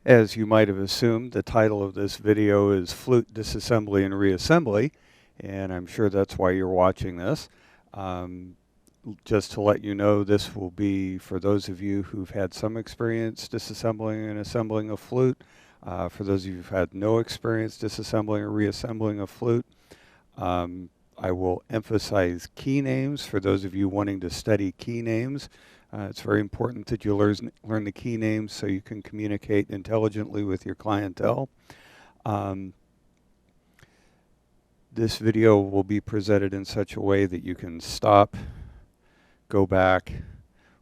As you might have assumed, the title of this video is Flute, Disassembly, and Reassembly, and I'm sure that's why you're watching this. Just to let you know, this will be for those of you who've had some experience disassembling and assembling a flute. For those of you who've had no experience disassembling or reassembling a flute, I will emphasize key names for those of you wanting to study key names. It's very important that you learn the key names so you can communicate intelligently with your clientele. This video will be presented in such a way that you can stop, go back,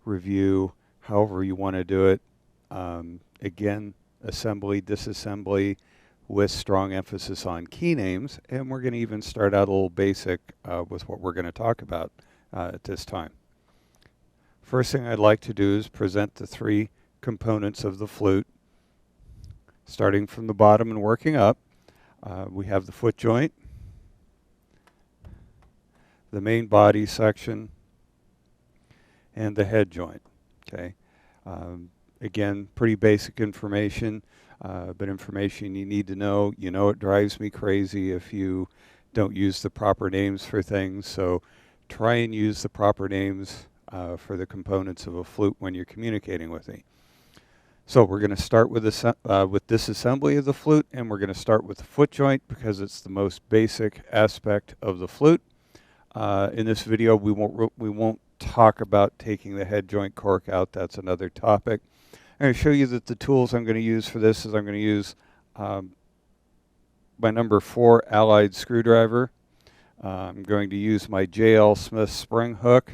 review, however you want to do it. Again, assembly, disassembly, with strong emphasis on key names. And we're going to even start out a little basic with what we're going to talk about at this time. First thing I'd like to do is present the three components of the flute. Starting from the bottom and working up, we have the foot joint, the main body section, and the head joint. Okay. Again, pretty basic information, but information you need to know. You know, it drives me crazy if you don't use the proper names for things, so try and use the proper names for the components of a flute when you're communicating with me. So we're going to start with disassembly of the flute, and we're going to start with the foot joint because it's the most basic aspect of the flute. In this video, we won't talk about taking the head joint cork out. That's another topic. I'm going to show you that the tools I'm going to use for this is I'm going to use my number 4 Allied screwdriver. I'm going to use my J.L. Smith spring hook.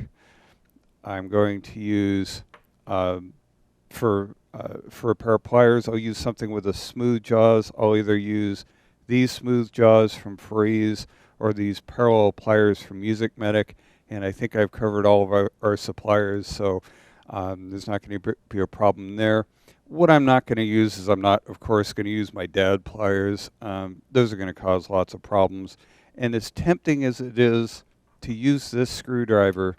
I'm going to use, for a pair of pliers, I'll use something with a smooth jaws. I'll either use these smooth jaws from Freeze or these parallel pliers from Music Medic. And I think I've covered all of our suppliers, so there's not going to be a problem there. What I'm not going to use is I'm not, of course, going to use my dad pliers. Those are going to cause lots of problems. And as tempting as it is to use this screwdriver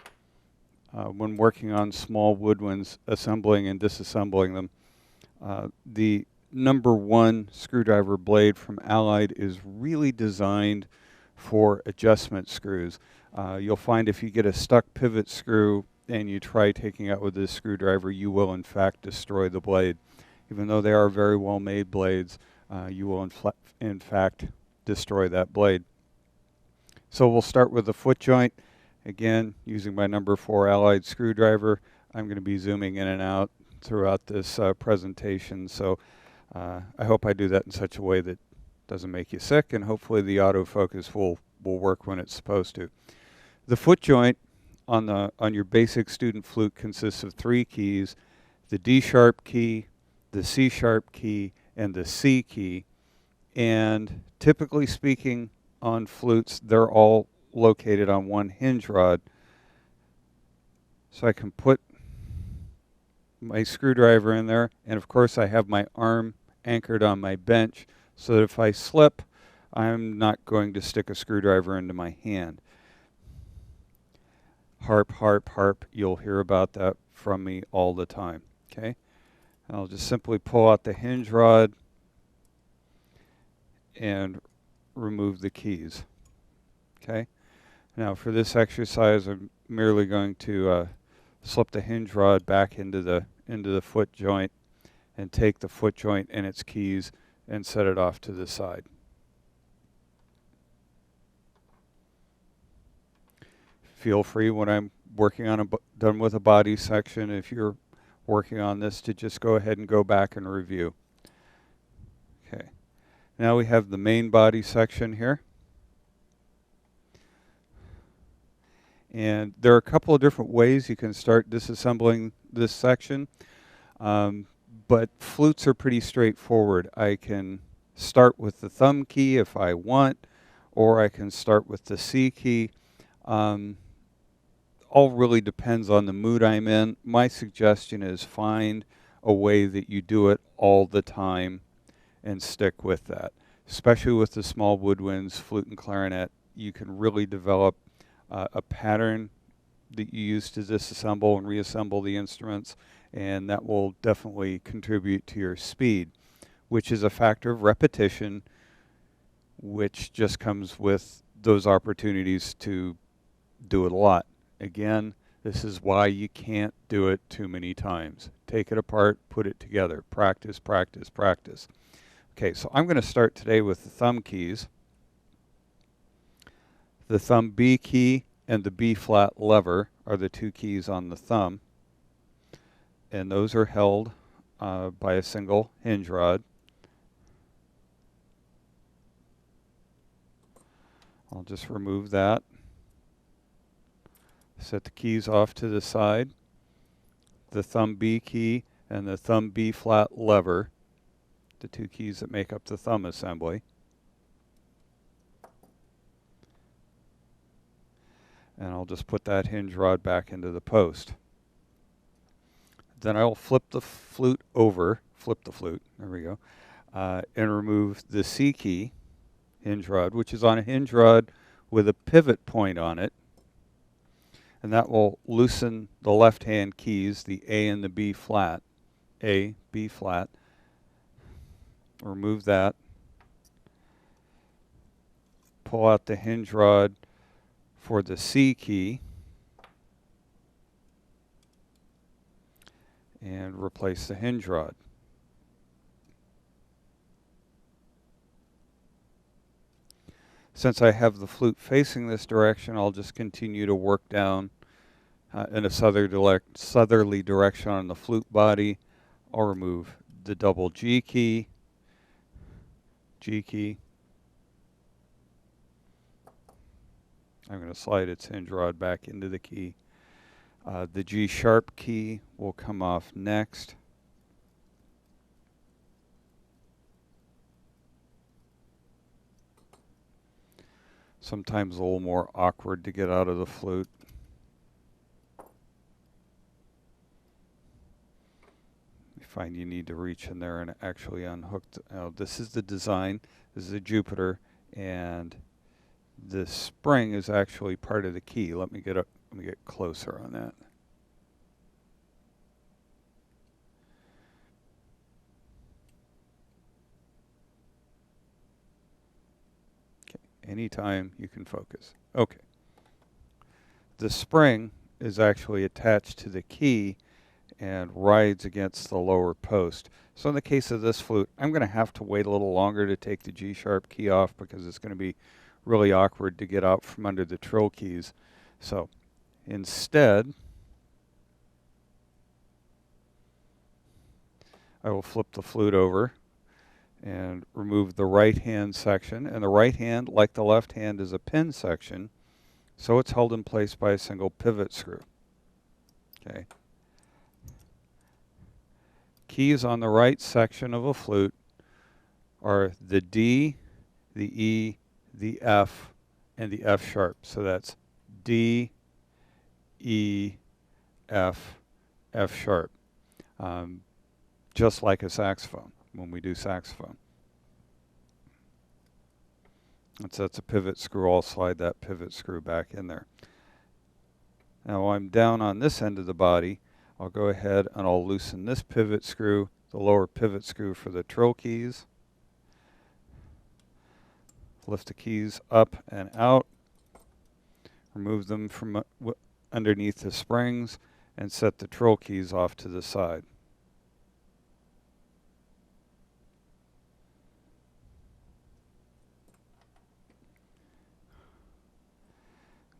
when working on small woodwinds, assembling and disassembling them, the number 1 screwdriver blade from Allied is really designed for adjustment screws. You'll find if you get a stuck pivot screw and you try taking out with this screwdriver, you will in fact destroy the blade. Even though they are very well made blades, you will in fact destroy that blade. So we'll start with the foot joint. Again, using my number 4 Allied screwdriver, I'm going to be zooming in and out throughout this presentation. So I hope I do that in such a way that doesn't make you sick, and hopefully the autofocus will work when it's supposed to. The foot joint on your basic student flute consists of 3 keys: the D sharp key, the C sharp key, and the C key. And typically speaking, on flutes, they're all located on one hinge rod. So I can put my screwdriver in there, and of course I have my arm anchored on my bench so that if I slip, I'm not going to stick a screwdriver into my hand. Harp, harp, harp, you'll hear about that from me all the time. Okay? And I'll just simply pull out the hinge rod and remove the keys. Okay? Now for this exercise, I'm merely going to slip the hinge rod back into the foot joint and take the foot joint and its keys and set it off to the side. Feel free when I'm working on done with a body section, if you're working on this, to just go ahead and go back and review. Okay. Now we have the main body section here. And there are a couple of different ways you can start disassembling this section, but flutes are pretty straightforward. I can start with the thumb key if I want, or I can start with the C key. All really depends on the mood I'm in. My suggestion is find a way that you do it all the time and stick with that. Especially with the small woodwinds, flute and clarinet, you can really develop a pattern that you use to disassemble and reassemble the instruments, and that will definitely contribute to your speed. which is a factor of repetition, which just comes with those opportunities to do it a lot. Again, this is why you can't do it too many times. Take it apart, put it together. Practice, practice, practice. Okay, so I'm going to start today with the thumb keys. The thumb B key and the B flat lever are the two keys on the thumb, and those are held by a single hinge rod. I'll just remove that. Set the keys off to the side. The thumb B key and the thumb B flat lever, the two keys that make up the thumb assembly. And I'll just put that hinge rod back into the post. Then I'll flip the flute over, there we go, and remove the C key hinge rod, which is on a hinge rod with a pivot point on it. And that will loosen the left-hand keys, the A and the B flat. A, B flat. Remove that. Pull out the hinge rod for the C key. And replace the hinge rod. Since I have the flute facing this direction, I'll just continue to work down in a southerly direction on the flute body. I'll remove the double G key, I'm going to slide its hinge rod back into the key. The G sharp key will come off next. Sometimes a little more awkward to get out of the flute. You find you need to reach in there and actually unhook. This is the design. This is a Jupiter, and the spring is actually part of the key. Let me get closer on that. Anytime you can focus. Okay. The spring is actually attached to the key and rides against the lower post. So in the case of this flute, I'm going to have to wait a little longer to take the G sharp key off because it's going to be really awkward to get out from under the trill keys. So instead, I will flip the flute over and remove the right hand section. And the right hand, like the left hand, is a pin section, so it's held in place by a single pivot screw. Okay. Keys on the right section of a flute are the D, the E, the F, and the F sharp. So that's D, E, F, F sharp. Just like a saxophone. When we do saxophone. And so that's a pivot screw. I'll slide that pivot screw back in there. Now while I'm down on this end of the body, I'll go ahead and I'll loosen this pivot screw, the lower pivot screw for the trill keys. Lift the keys up and out. Remove them from underneath the springs and set the trill keys off to the side.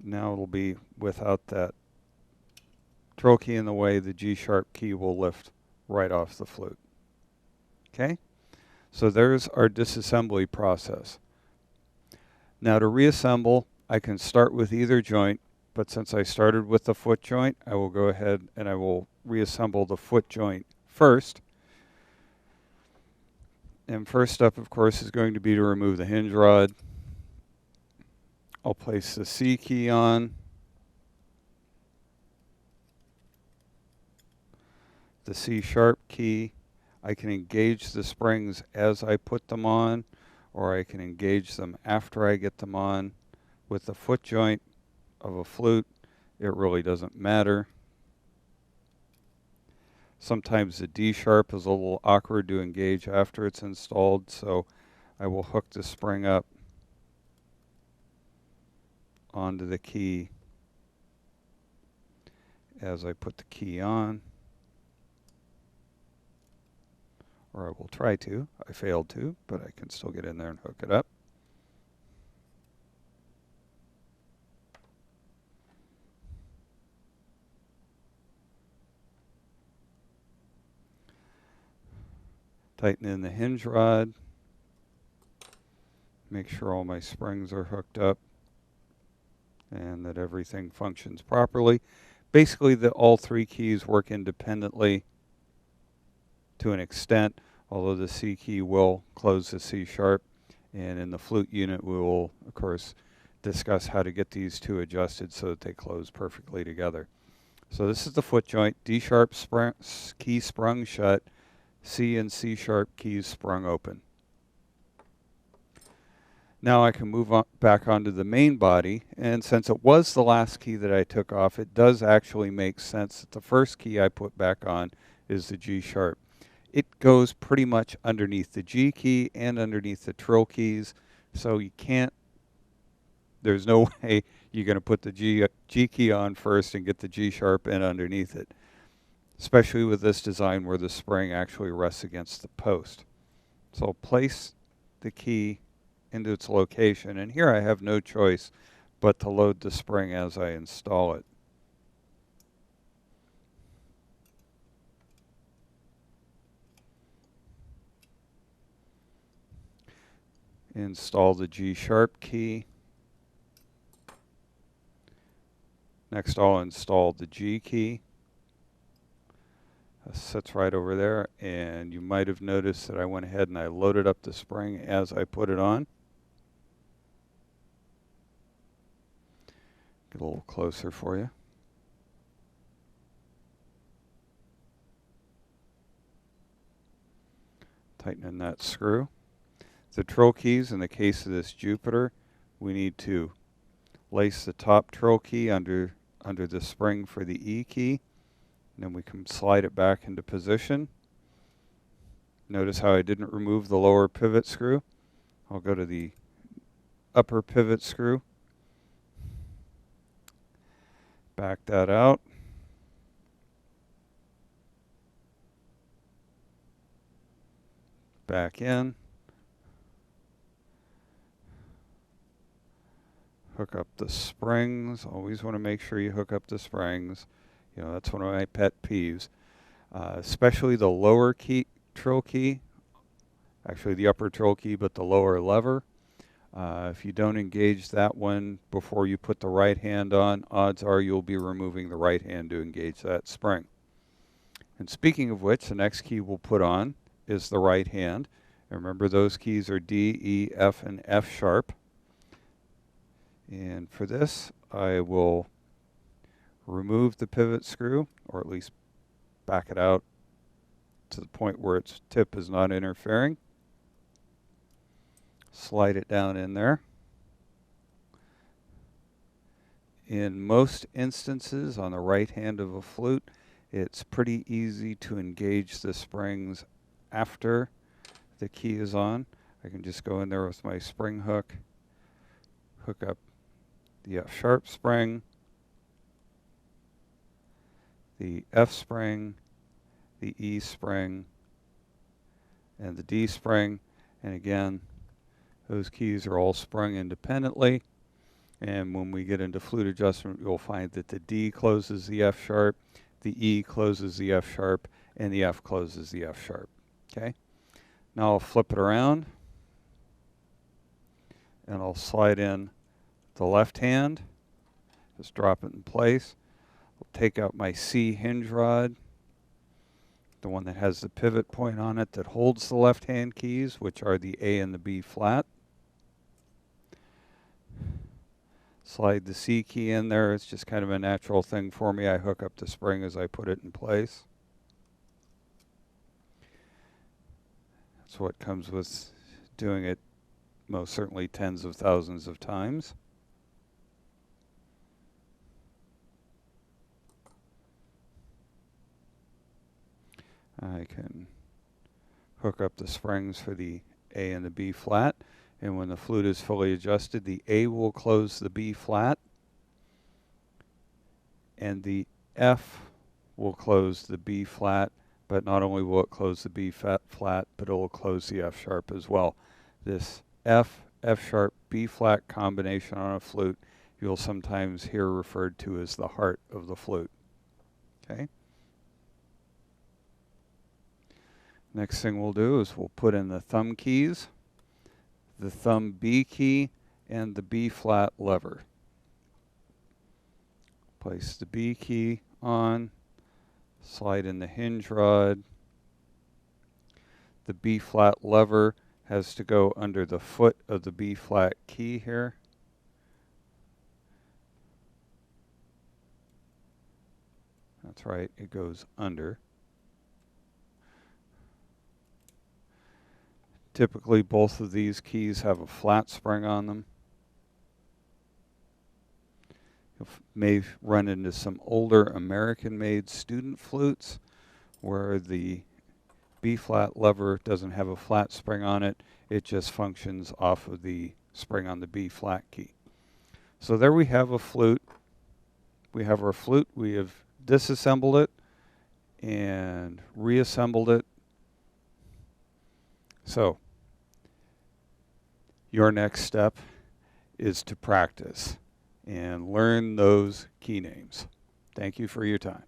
Now it'll be without that trill key in the way, the G sharp key will lift right off the flute. Okay? So there's our disassembly process. Now to reassemble, I can start with either joint, but since I started with the foot joint, I will go ahead and I will reassemble the foot joint first. And first step, of course, is going to be to remove the hinge rod. I'll place the C key on, the C sharp key. I can engage the springs as I put them on, or I can engage them after I get them on. With the foot joint of a flute, it really doesn't matter. Sometimes the D sharp is a little awkward to engage after it's installed, so I will hook the spring up onto the key as I put the key on. Or I will try to. I failed to, but I can still get in there and hook it up. Tighten in the hinge rod. Make sure all my springs are hooked up and that everything functions properly. Basically, all three keys work independently to an extent, although the C key will close the C sharp. And in the flute unit, we will, of course, discuss how to get these two adjusted so that they close perfectly together. So this is the foot joint, D sharp key sprung shut, C and C sharp keys sprung open. Now I can move on back onto the main body, and since it was the last key that I took off, it does actually make sense that the first key I put back on is the G sharp. It goes pretty much underneath the G key and underneath the trill keys, so you can't, there's no way you're going to put the G key on first and get the G sharp in underneath it, especially with this design where the spring actually rests against the post. So I'll place the key into its location, and here I have no choice but to load the spring as I install it. Install the G sharp key. Next I'll install the G key. It sits right over there, and you might have noticed that I went ahead and I loaded up the spring as I put it on. Get a little closer for you. Tighten in that screw. The trill keys, in the case of this Jupiter, we need to lace the top trill key under the spring for the E key. And then we can slide it back into position. Notice how I didn't remove the lower pivot screw. I'll go to the upper pivot screw. Back that out. Back in. Hook up the springs. Always want to make sure you hook up the springs. You know, that's one of my pet peeves. Especially the lower key, trill key. Actually the upper trill key, but the lower lever. If you don't engage that one before you put the right hand on, odds are you'll be removing the right hand to engage that spring. And speaking of which, the next key we'll put on is the right hand. And remember, those keys are D, E, F, and F sharp. And for this, I will remove the pivot screw, or at least back it out to the point where its tip is not interfering. Slide it down in there. In most instances on the right hand of a flute, it's pretty easy to engage the springs after the key is on. I can just go in there with my spring hook, hook up the F sharp spring, the F spring, the E spring, and the D spring. And again, those keys are all sprung independently. And when we get into flute adjustment, you'll find that the D closes the F sharp, the E closes the F sharp, and the F closes the F sharp. Okay? Now I'll flip it around, and I'll slide in the left hand. Just drop it in place. I'll take out my C hinge rod, the one that has the pivot point on it that holds the left hand keys, which are the A and the B flat. Slide the C key in there. It's just kind of a natural thing for me. I hook up the spring as I put it in place. That's what comes with doing it most certainly tens of thousands of times. I can hook up the springs for the A and the B flat. And when the flute is fully adjusted, the A will close the B flat, and the F will close the B flat, but not only will it close the B flat, but it will close the F sharp as well. This F, F sharp, B flat combination on a flute, you'll sometimes hear referred to as the heart of the flute. Okay? Next thing we'll do is we'll put in the thumb keys, the thumb B key, and the B flat lever. Place the B key on, slide in the hinge rod. The B flat lever has to go under the foot of the B flat key here. That's right, it goes under. Typically, both of these keys have a flat spring on them. You may run into some older American-made student flutes where the B-flat lever doesn't have a flat spring on it. It just functions off of the spring on the B-flat key. So there we have a flute. We have our flute. We have disassembled it and reassembled it. So your next step is to practice and learn those key names. Thank you for your time.